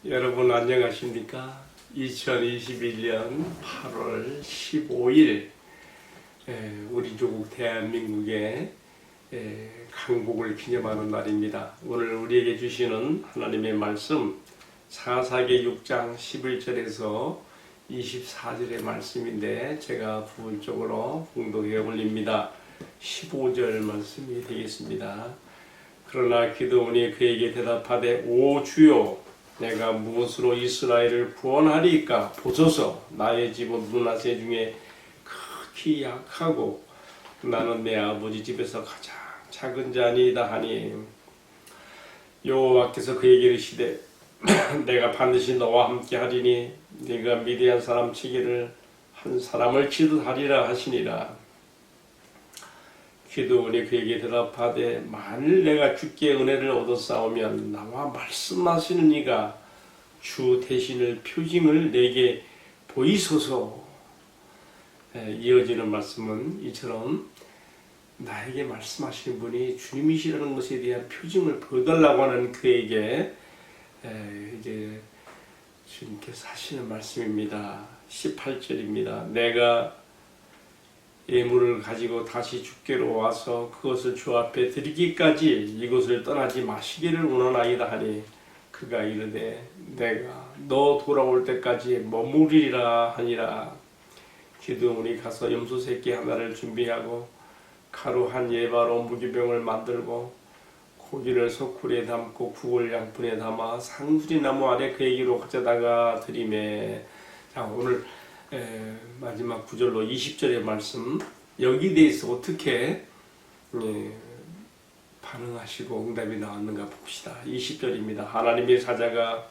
여러분 안녕하십니까? 2021년 8월 15일 우리 조국 대한민국의 강복을 기념하는 날입니다. 오늘 우리에게 주시는 하나님의 말씀 사사기 6장 11절에서 24절의 말씀인데 제가 부분적으로 봉독해 올립니다. 15절 말씀이 되겠습니다. 그러나 기드온이 그에게 대답하되 오 주여 내가 무엇으로 이스라엘을 구원하리까? 보소서 나의 집은 므낫세 중에 극히 약하고 나는 내 아버지 집에서 가장 작은 자니이다 하니 여호와께서 그에게 이르시되 내가 반드시 너와 함께 하리니 네가 미디안 사람 치기를 한 사람을 치듯 하리라 하시니라. 기드온이 그에게 대답하되 만일 내가 주께 은혜를 얻었사오면 나와 말씀하시는 이가 주 대신을 표징을 내게 보이소서. 이어지는 말씀은 이처럼 나에게 말씀하시는 분이 주님이시라는 것에 대한 표징을 보여달라고 하는 그에게 이제 주님께서 하시는 말씀입니다. 18절입니다. 내가 예물을 가지고 다시 주께로 와서 그것을 주 앞에 드리기까지 이곳을 떠나지 마시기를 원하나이다 하니 그가 이르되 내가 너 돌아올 때까지 머무리리라 하니라. 기드온이 가서 염소 새끼 하나를 준비하고 가루 한 예바로 무기병을 만들고 고기를 소쿠리에 담고 국을 양푼에 담아 상수리 나무 아래 그에게로 가져다가 드리매. 자, 오늘 마지막 구절로 20절의 말씀 여기에 대해서 어떻게 반응하시고 응답이 나왔는가 봅시다. 20절입니다. 하나님의 사자가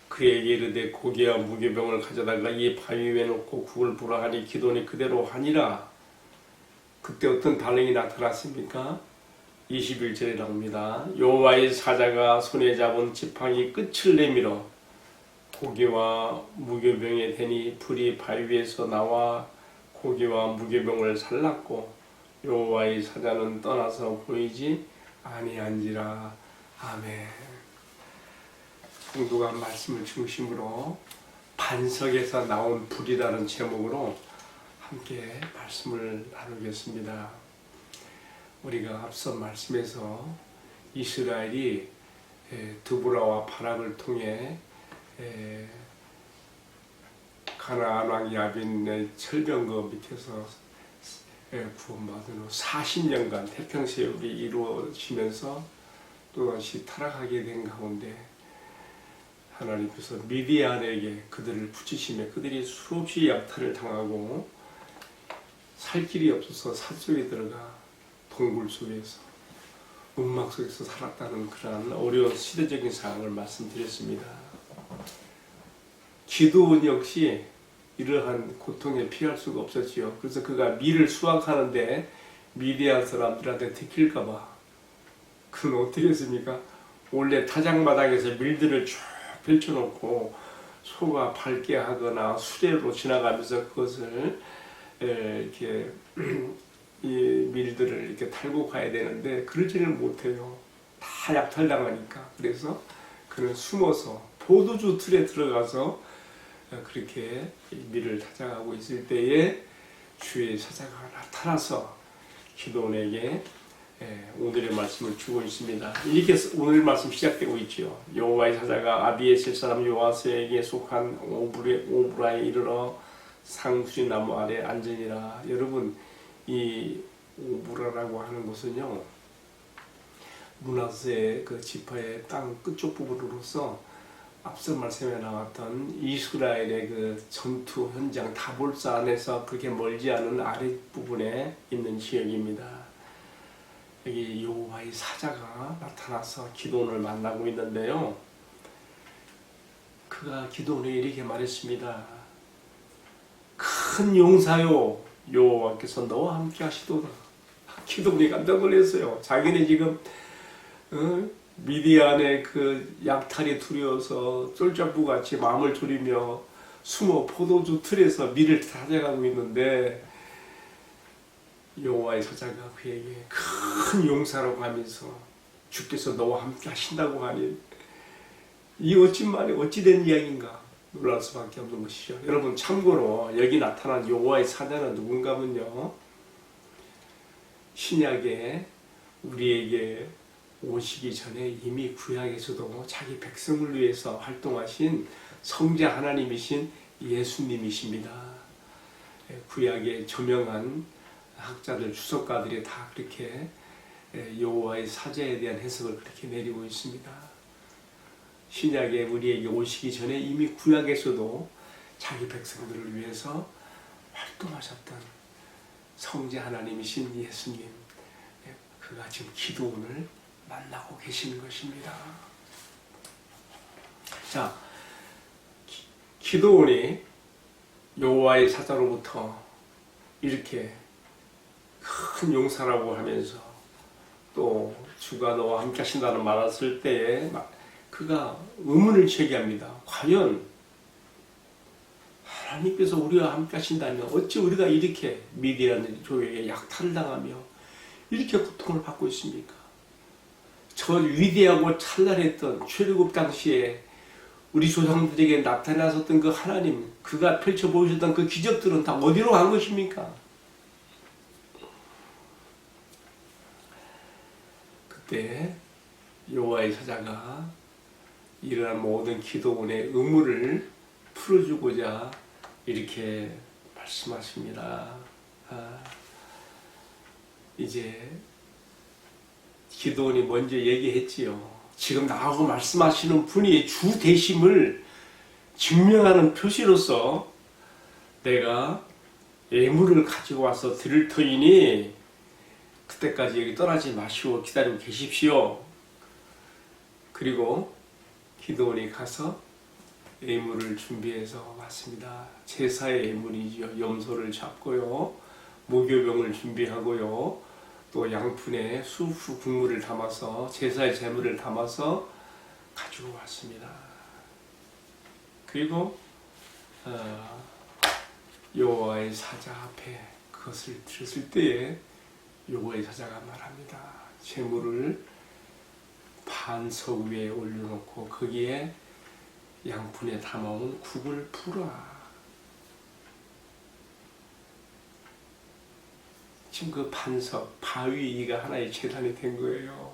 그에게 이르되 고기와 무교병을 가져다가 이 바위 위에 놓고 국을 부라 하니 기드온이 그대로 하니라. 그때 어떤 반응이 나타났습니까? 21절에 나옵니다. 여호와의 사자가 손에 잡은 지팡이 끝을 내밀어 고기와 무교병에 대니 불이 바위 위에서 나와 고기와 무교병을 살랐고 여호와의 사자는 떠나서 보이지 아니한지라. 아멘. 성도가 말씀을 중심으로 반석에서 나온 불이라는 제목으로 함께 말씀을 나누겠습니다. 우리가 앞서 말씀에서 이스라엘이 드보라와 바락을 통해 가나안 왕 야빈의 철병거 밑에서 구원받은 후 40년간 태평세율이 이루어지면서 또다시 타락하게 된 가운데 하나님께서 미디안에게 그들을 붙이시며 그들이 수없이 약탈을 당하고 살 길이 없어서 산속에 들어가 동굴 속에서 움막 속에서 살았다는 그러한 어려운 시대적인 상황을 말씀드렸습니다. 기드온 역시 이러한 고통에 피할 수가 없었지요. 그래서 그가 밀을 수확하는데 미디안 사람들한테 들킬까봐 그는 어떻게 했습니까? 원래 타작마당에서 밀들을 쭉 펼쳐놓고 소가 밟게 하거나 수레로 지나가면서 그것을 이렇게 이 밀들을 이렇게 탈고 가야 되는데 그러지는 못해요. 다 약탈당하니까. 그래서 그는 숨어서 포도주 틀에 들어가서 그렇게 밀을 찾아가고 있을 때에 주의 사자가 나타나서 기드온에게 오늘의 말씀을 주고 있습니다. 이렇게 오늘 말씀 시작되고 있죠. 여호와의 사자가 아비에셀 사람 요아스에게 속한 오브라에 이르러 상수리 나무 아래 앉으니라. 여러분, 이 오브라라고 하는 것은요, 므낫세 그 지파의 땅 끝쪽 부분으로서 앞서 말씀에 나왔던 이스라엘의 그 전투 현장 다볼사 안에서 그렇게 멀지 않은 아랫부분에 있는 지역입니다. 여기 여호와의 사자가 나타나서 기드온을 만나고 있는데요. 그가 기드온에게 이렇게 말했습니다. 큰 용사요 여호와께서 너와 함께 하시도다. 기드온이 깜짝 놀랐어요. 자기는 지금 미디안의 그 약탈이 두려워서 쫄짝부같이 마음을 졸이며 숨어 포도주 틀에서 밀을 찾아가고 있는데 여호와의 사자가 그에게 큰 용사라고 하면서 주께서 너와 함께 하신다고 하니 이 어찌말이 어찌된 이야기인가 놀랄 수밖에 없는 것이죠. 여러분 참고로 여기 나타난 여호와의 사자는 누군가면요, 신약에 우리에게 오시기 전에 이미 구약에서도 자기 백성을 위해서 활동하신 성자 하나님이신 예수님이십니다. 구약의 저명한 학자들, 주석가들이 다 그렇게 여호와의 사자에 대한 해석을 그렇게 내리고 있습니다. 신약에 우리에게 오시기 전에 이미 구약에서도 자기 백성들을 위해서 활동하셨던 성자 하나님이신 예수님, 그가 지금 기도원을 만나고 계시는 것입니다. 자, 기도원이 여호와의 사자로부터 이렇게 큰 용사라고 하면서 또 주가 너와 함께 하신다는 말을 쓸 때에 그가 의문을 제기합니다. 과연 하나님께서 우리와 함께 하신다면 어찌 우리가 이렇게 미디안 족에게 약탈을 당하며 이렇게 고통을 받고 있습니까? 저 위대하고 찬란했던 출애굽 당시에 우리 조상들에게 나타나셨던 그 하나님, 그가 펼쳐 보이셨던 그 기적들은 다 어디로 간 것입니까? 그때 여호와의 사자가 이러한 모든 기도원의 의무를 풀어주고자 이렇게 말씀하십니다. 이제 기도원이 먼저 얘기했지요. 지금 나하고 말씀하시는 분이 주 되심을 증명하는 표시로서 내가 예물을 가지고 와서 드릴 터이니 그때까지 여기 떠나지 마시고 기다리고 계십시오. 그리고 기도원이 가서 예물을 준비해서 왔습니다. 제사의 예물이죠. 염소를 잡고요, 무교병을 준비하고요, 또 양푼에 수프 국물을 담아서 제사의 제물을 담아서 가지고 왔습니다. 그리고 여호와의 사자 앞에 그것을 들었을 때에 여호와의 사자가 말합니다. 제물을 반석 위에 올려놓고 거기에 양푼에 담아온 국을 풀어라. 지금 그 반석, 바위가 하나의 제단이 된 거예요.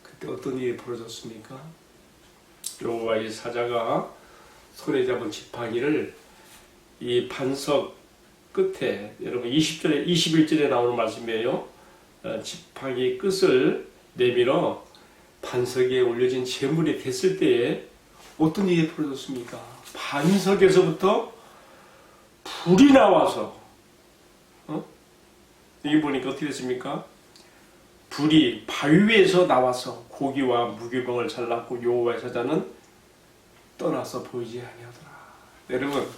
그때 어떤 일이 벌어졌습니까? 여호와의 사자가 손에 잡은 지팡이를 이 반석 끝에, 여러분 20절에 21절에 나오는 말씀이에요. 지팡이 끝을 내밀어 반석에 올려진 제물이 됐을 때에 어떤 일이 벌어졌습니까? 반석에서부터 불이 나와서, 여기 보니까 어떻게 됐습니까? 불이 바위 위에서 나와서 고기와 무교병을 잘랐고 여호와의 사자는 떠나서 보이지 아니하더라. 여러분,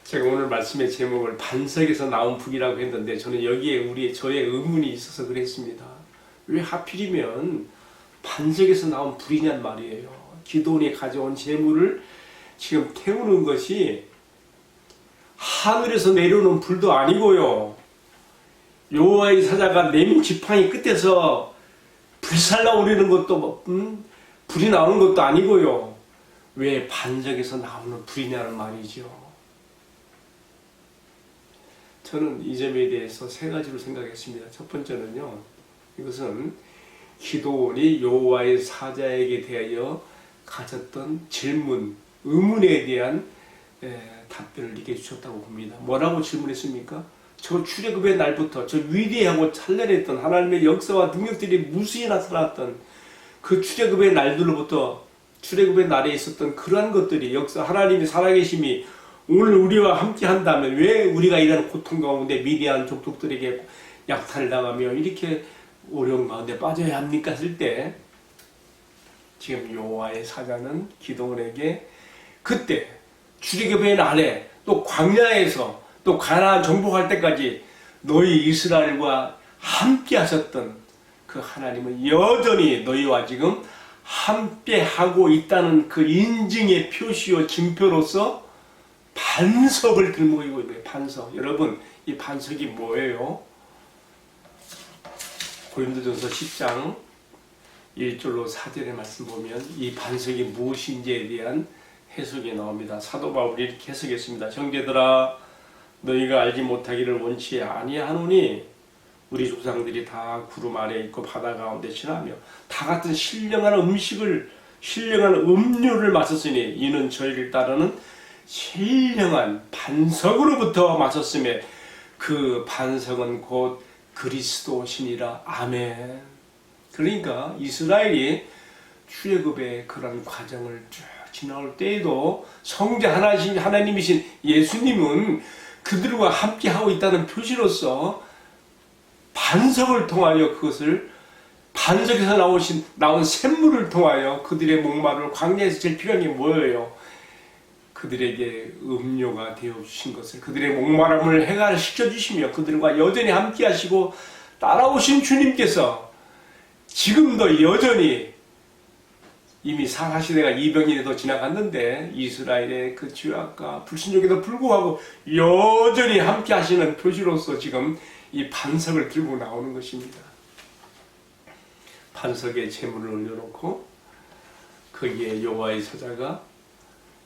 제가 오늘 말씀의 제목을 반석에서 나온 불이라고 했는데 저는 여기에 저의 의문이 있어서 그랬습니다. 왜 하필이면 반석에서 나온 불이냔 말이에요. 기도원이 가져온 제물을 지금 태우는 것이 하늘에서 내려오는 불도 아니고요, 여호와의 사자가 내민 지팡이 끝에서 불살라 오르는 것도 불이 나오는 것도 아니고요, 왜 반석에서 나오는 불이냐는 말이죠. 저는 이 점에 대해서 세 가지로 생각했습니다. 첫 번째는요, 이것은 기도원이 여호와의 사자에게 대하여 가졌던 질문, 의문에 대한 답변을 이렇게 주셨다고 봅니다. 뭐라고 질문했습니까? 저 출애굽의 날부터 저 위대하고 찬란했던 하나님의 역사와 능력들이 무수히 나타났던 그 출애굽의 날들로부터, 출애굽의 날에 있었던 그러한 것들이, 역사, 하나님의 살아계심이 오늘 우리와 함께 한다면 왜 우리가 이런 고통 가운데 미디안 족속들에게 약탈을 당하며 이렇게 어려운 가운데 빠져야 합니까? 했을 때 지금 여호와의 사자는 기도원에게 그때 출애굽의 날에 또 광야에서 또 가나안 정복할 때까지 너희 이스라엘과 함께 하셨던 그 하나님은 여전히 너희와 지금 함께 하고 있다는 그 인증의 표시요 증표로서 반석을 들고 있는 거예요. 반석. 여러분, 이 반석이 뭐예요? 고린도전서 10장 1절로 4절의 말씀 보면 이 반석이 무엇인지에 대한 해석이 나옵니다. 사도 바울이 이렇게 해석했습니다. 형제들아 너희가 알지 못하기를 원치 아니하노니 우리 조상들이 다 구름 아래 있고 바다 가운데 지나며 다 같은 신령한 음료를 마셨으니 이는 저희를 따르는 신령한 반석으로부터 마셨음에 그 반석은 곧 그리스도시니라. 아멘. 그러니까 이스라엘이 출애굽의 그런 과정을 쭉 지나올 때에도 성자 하나님이신 예수님은 그들과 함께하고 있다는 표시로서 반석을 통하여 그것을 반석에서 나온 샘물을 통하여 그들의 목마름을 광야에서 제일 필요한 게 뭐예요? 그들에게 음료가 되어주신 것을, 그들의 목마름을 해결시켜 주시며 그들과 여전히 함께 하시고 따라오신 주님께서 지금도 여전히 이미 사사시대가 200년이 지나갔는데 이스라엘의 그 죄악과 불신욕에도 불구하고 여전히 함께 하시는 표시로서 지금 이 반석을 들고 나오는 것입니다. 반석에 재물을 올려놓고 거기에 여호와의 사자가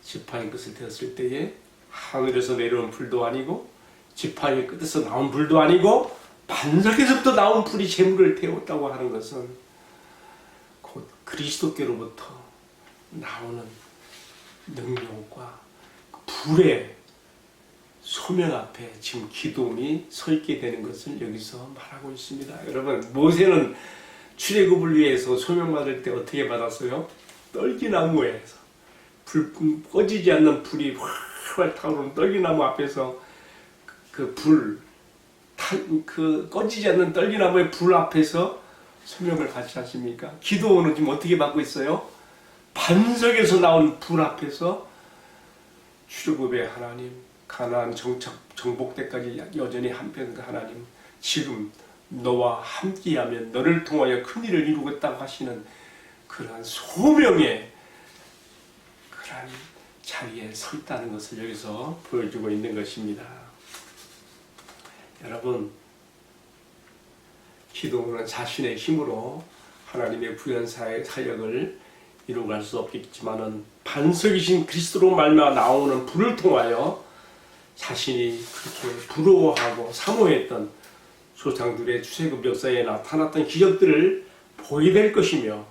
지팡이 끝을 대었을 때에 하늘에서 내려온 불도 아니고 지팡이 끝에서 나온 불도 아니고 반석에서부터 나온 불이 재물을 태웠다고 하는 것은 곧 그리스도께로부터 나오는 능력과 불의 소명 앞에 지금 기도원이 서 있게 되는 것을 여기서 말하고 있습니다. 여러분, 모세는 출애굽을 위해서 소명받을 때 어떻게 받았어요? 떨기나무에서 불 꺼지지 않는 불이 활활 타오르는 떨기나무 앞에서 꺼지지 않는 떨기나무의 불 앞에서 소명을 같이 하십니까? 기도원은 지금 어떻게 받고 있어요? 반석에서 나온 불 앞에서 출애굽의 하나님, 가나안 정복 때까지 여전히 한편 하나님, 지금 너와 함께하면 너를 통하여 큰 일을 이루겠다고 하시는 그러한 소명의 그러한 자리에 서 있다는 것을 여기서 보여주고 있는 것입니다. 여러분, 기도원은 자신의 힘으로 하나님의 부연 사역을 이루어갈 수 없겠지만은 반석이신 그리스도로 말미암아 나오는 불을 통하여 자신이 그렇게 부러워하고 사모했던 조상들의 출애굽 역사에 나타났던 기적들을 보게 될 것이며,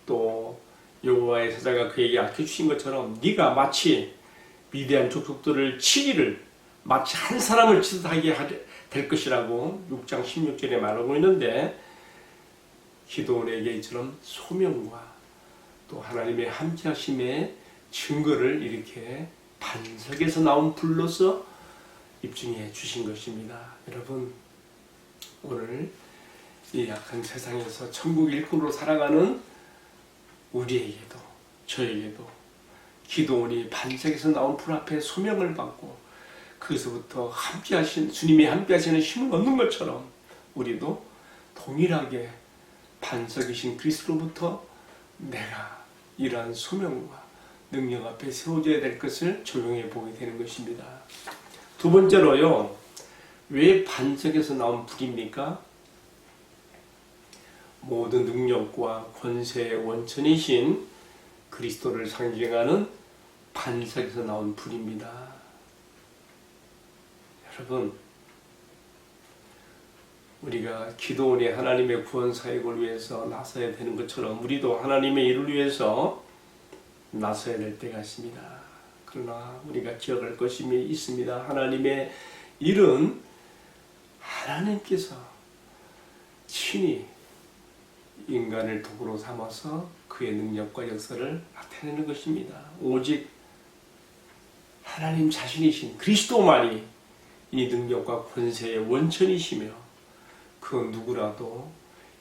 또 여호와의 사자가 그에게 알려주신 것처럼 네가 마치 위대한 족속들을 치기를 마치 한 사람을 치듯하게 될 것이라고 6장 16절에 말하고 있는데, 기도원에게 이처럼 소명과 또 하나님의 함께하심의 증거를 이렇게 반석에서 나온 불로서 입증해 주신 것입니다. 여러분, 오늘 이 약한 세상에서 천국 일꾼으로 살아가는 우리에게도 저에게도 기도원이 반석에서 나온 불 앞에 소명을 받고 그에서부터 주님이 함께 하시는 힘을 얻는 것처럼 우리도 동일하게 반석이신 그리스도로부터 내가 이러한 소명과 능력 앞에 세워져야 될 것을 적용해 보게 되는 것입니다. 두 번째로요, 왜 반석에서 나온 불입니까? 모든 능력과 권세의 원천이신 그리스도를 상징하는 반석에서 나온 불입니다. 여러분, 우리가 기도원이 하나님의 구원 사역을 위해서 나서야 되는 것처럼 우리도 하나님의 일을 위해서 나서야 될 때가 있습니다. 그러나 우리가 기억할 것이 있습니다. 하나님의 일은 하나님께서 친히 인간을 도구로 삼아서 그의 능력과 역사를 나타내는 것입니다. 오직 하나님 자신이신 그리스도만이 이 능력과 권세의 원천이시며 그 누구라도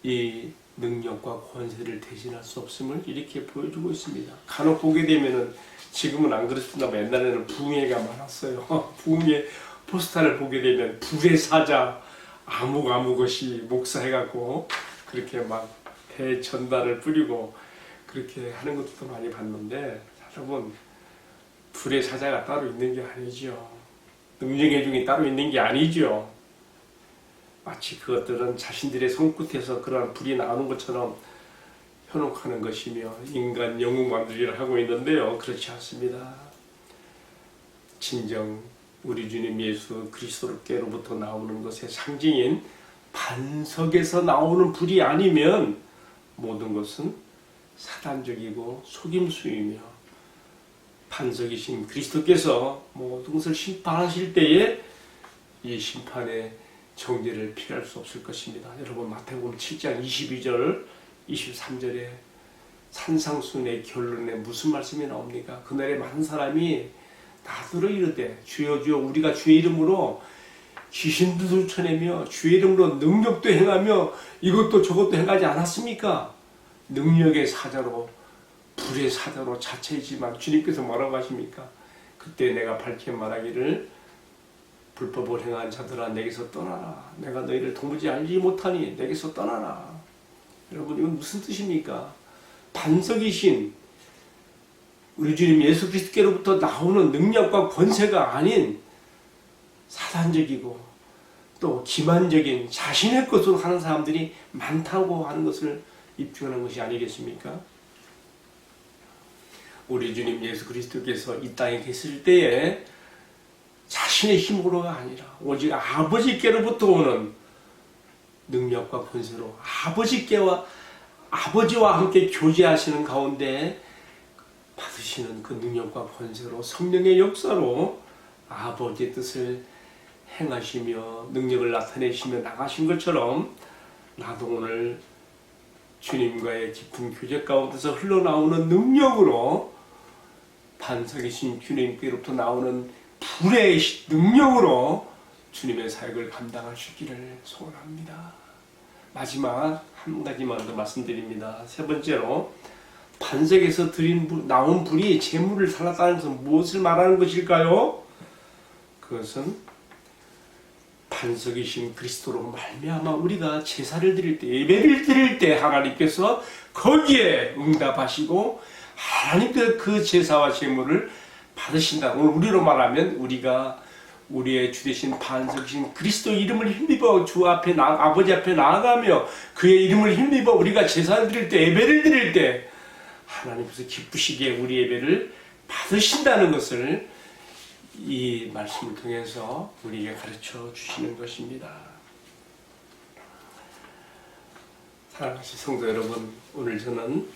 이 능력과 권세를 대신할 수 없음을 이렇게 보여주고 있습니다. 간혹 보게 되면은, 지금은 안 그렇습니다. 옛날에는 부흥회가 많았어요. 부흥회 포스터를 보게 되면 불의 사자 아무것이 목사해갖고 그렇게 막 대전달을 뿌리고 그렇게 하는 것도 많이 봤는데, 여러분, 불의 사자가 따로 있는 게 아니죠. 능력의 중이 따로 있는 게 아니죠. 마치 그것들은 자신들의 손끝에서 그러한 불이 나오는 것처럼 현혹하는 것이며 인간 영웅 만들기를 하고 있는데요. 그렇지 않습니다. 진정 우리 주님 예수 그리스도께로부터 나오는 것의 상징인 반석에서 나오는 불이 아니면 모든 것은 사단적이고 속임수이며, 반석이신 그리스도께서 모든 것을 심판하실 때에 이 심판의 정죄를 피할 수 없을 것입니다. 여러분 마태복음 7장 22절 23절에 산상순의 결론에 무슨 말씀이 나옵니까? 그날에 많은 사람이 나더러 이르되 주여 주여 우리가 주의 이름으로 귀신도 쫓아내며 주의 이름으로 능력도 행하며 이것도 저것도 행하지 않았습니까? 능력의 사자로 불의 사자로 자체이지만 주님께서 뭐라고 하십니까? 그때 내가 밝히 말하기를 불법을 행한 자들아 내게서 떠나라. 내가 너희를 도무지 알지 못하니 내게서 떠나라. 여러분 이건 무슨 뜻입니까? 반석이신 우리 주님 예수 그리스도께로부터 나오는 능력과 권세가 아닌 사단적이고 또 기만적인 자신의 것으로 하는 사람들이 많다고 하는 것을 입증하는 것이 아니겠습니까? 우리 주님 예수 그리스도께서 이 땅에 계실 때에 자신의 힘으로가 아니라 오직 아버지께로부터 오는 능력과 권세로 아버지와 함께 교제하시는 가운데 받으시는 그 능력과 권세로 성령의 역사로 아버지의 뜻을 행하시며 능력을 나타내시며 나가신 것처럼 나도 오늘 주님과의 깊은 교제 가운데서 흘러나오는 능력으로 반석이신 주님께로부터 나오는 불의 능력으로 주님의 사역을 감당할 수 있기를 소원합니다. 마지막 한 가지만 더 말씀드립니다. 세 번째로 반석에서 나온 불이 재물을 살랐다는 것은 무엇을 말하는 것일까요? 그것은 반석이신 그리스도로 말미암아 우리가 제사를 드릴 때, 예배를 드릴 때 하나님께서 거기에 응답하시고 하나님께서 그 제사와 제물을 받으신다. 오늘 우리로 말하면 우리가 우리의 주되신 반석이신 그리스도 이름을 힘입어 주 앞에 아버지 앞에 나아가며 그의 이름을 힘입어 우리가 제사를 드릴 때, 예배를 드릴 때 하나님께서 기쁘시게 우리 예배를 받으신다는 것을 이 말씀을 통해서 우리에게 가르쳐 주시는 것입니다. 사랑하신 성도 여러분, 오늘 저는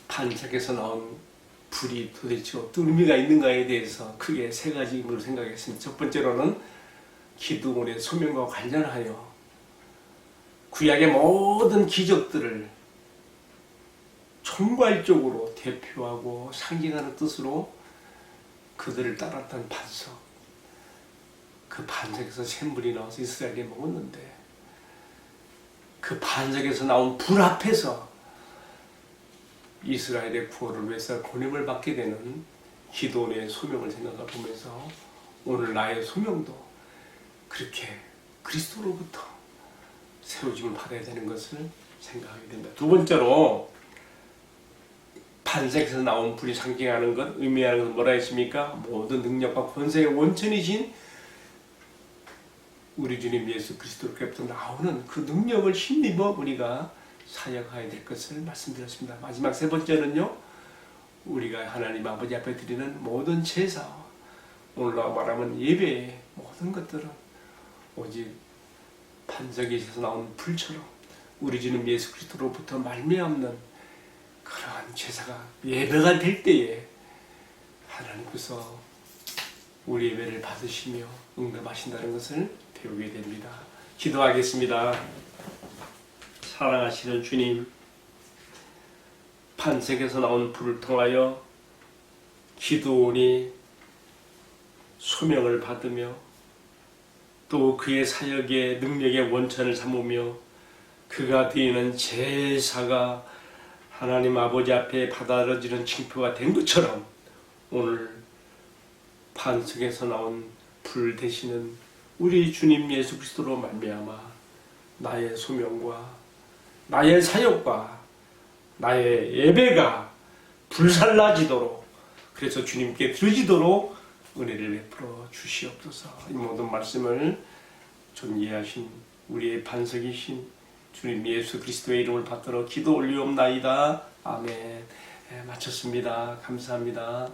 반석에서 나온 불이 도대체 어떤 의미가 있는가에 대해서 크게 세 가지 의미로 생각했습니다. 첫 번째로는 기드온의 소명과 관련하여 구약의 모든 기적들을 총괄적으로 대표하고 상징하는 뜻으로 그들을 따랐던 반석, 그 반석에서 샘물이 나와서 이스라엘이 먹었는데 그 반석에서 나온 불 앞에서 이스라엘의 구원을 위해서 권임을 받게 되는 기드온의 소명을 생각해 보면서 오늘 나의 소명도 그렇게 그리스도로부터 세워짐을 받아야 되는 것을 생각하게 됩니다. 두 번째로 반석에서 나온 불이 상징하는 것, 의미하는 것 뭐라 했습니까? 모든 능력과 권세의 원천이신 우리 주님 예수 그리스도께로부터 나오는 그 능력을 힘입어 우리가 사역해야 될 것을 말씀드렸습니다. 마지막 세 번째는요, 우리가 하나님 아버지 앞에 드리는 모든 제사와 오늘날 말하면 예배의 모든 것들은 오직 반석에서 나온 불처럼 우리 주님 예수 그리스도로부터 말미암는 그러한 제사가 예배가 될 때에 하나님께서 우리 예배를 받으시며 응답하신다는 것을 배우게 됩니다. 기도하겠습니다. 사랑하시는 주님, 반석에서 나온 불을 통하여 기드온이 소명을 받으며 또 그의 사역의 능력의 원천을 삼으며 그가 드리는 제사가 하나님 아버지 앞에 받아들여지는 징표가 된 것처럼 오늘 반석에서 나온 불 되시는 우리 주님 예수 그리스도로 말미암아 나의 소명과 나의 사역과 나의 예배가 불살라지도록, 그래서 주님께 드려지도록 은혜를 베풀어 주시옵소서. 이 모든 말씀을 존귀하신 우리의 반석이신 주님 예수 그리스도의 이름을 받들어 기도 올리옵나이다. 아멘. 마쳤습니다. 감사합니다.